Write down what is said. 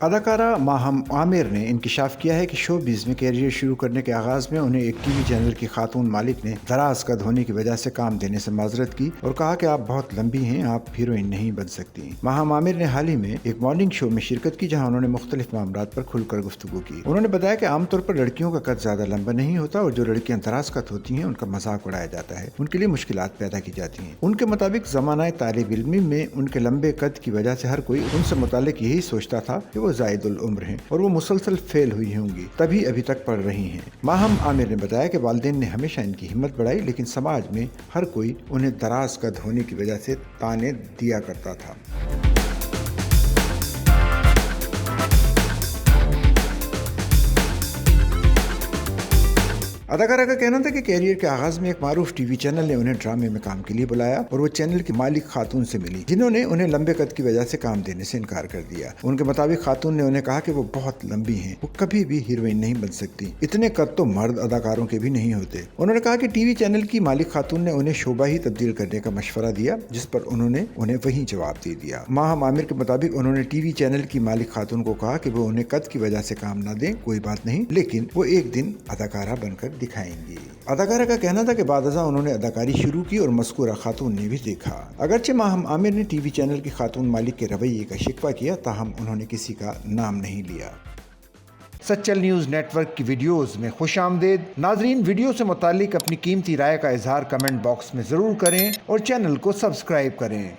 اداکارہ ماہم عامر نے انکشاف کیا ہے کہ شوبز میں کیریئر شروع کرنے کے آغاز میں انہیں ایک ٹی وی چینل کی خاتون مالک نے دراز قد ہونے کی وجہ سے کام دینے سے معذرت کی اور کہا کہ آپ بہت لمبی ہیں، آپ ہیروئن نہیں بن سکتی۔ ماہم عامر نے حال ہی میں ایک مارننگ شو میں شرکت کی جہاں انہوں نے مختلف معاملات پر کھل کر گفتگو کی۔ انہوں نے بتایا کہ عام طور پر لڑکیوں کا قد زیادہ لمبا نہیں ہوتا اور جو لڑکیاں دراز قد ہوتی ہیں ان کا مذاق اڑایا جاتا ہے، ان کے لیے مشکلات پیدا کی جاتی ہیں۔ ان کے مطابق زمانہ طالب علمی میں ان کے لمبے قد کی وجہ سے ہر کوئی ان سے متعلق یہی سوچتا تھا کہ وہ زائد العمر ہیں اور وہ مسلسل فیل ہوئی ہوں گی، تبھی ابھی تک پڑھ رہی ہیں۔ ماہم عامر نے بتایا کہ والدین نے ہمیشہ ان کی ہمت بڑھائی، لیکن سماج میں ہر کوئی انہیں دراز قد ہونے کی وجہ سے طعنے دیا کرتا تھا۔ اداکارہ کا کہنا تھا کہ کیریئر کے آغاز میں ایک معروف ٹی وی چینل نے انہیں ڈرامے میں کام کے لیے بلایا اور وہ چینل کی مالک خاتون سے ملی، جنہوں نے انہیں لمبے قد کی وجہ سے کام دینے سے انکار کر دیا۔ ان کے مطابق خاتون نے انہیں کہا کہ وہ بہت لمبی ہیں، وہ کبھی بھی ہیروئن نہیں بن سکتی، اتنے قد تو مرد اداکاروں کے بھی نہیں ہوتے۔ انہوں نے کہا کہ ٹی وی چینل کی مالک خاتون نے انہیں شعبہ ہی تبدیل کرنے کا مشورہ دیا، جس پر انہوں نے انہیں وہیں جواب دے دیا۔ ماہم عامر کے مطابق انہوں نے ٹی وی چینل کی مالک خاتون کو کہا کہ وہ انہیں قد کی وجہ سے کام نہ دیں، کوئی بات نہیں، لیکن وہ ایک دن اداکارہ بن کر دکھائیں گی۔ اداکارہ کا کہنا تھا کہ بعد ازاں انہوں نے اداکاری شروع کی اور مذکورہ خاتون نے بھی دیکھا۔ اگرچہ ماہم عامر نے ٹی وی چینل کی خاتون مالک کے رویے کا شکوہ کیا، تاہم انہوں نے کسی کا نام نہیں لیا۔ سچل نیوز نیٹ ورک کی ویڈیوز میں خوش آمدید۔ ناظرین، ویڈیو سے متعلق اپنی قیمتی رائے کا اظہار کمنٹ باکس میں ضرور کریں اور چینل کو سبسکرائب کریں۔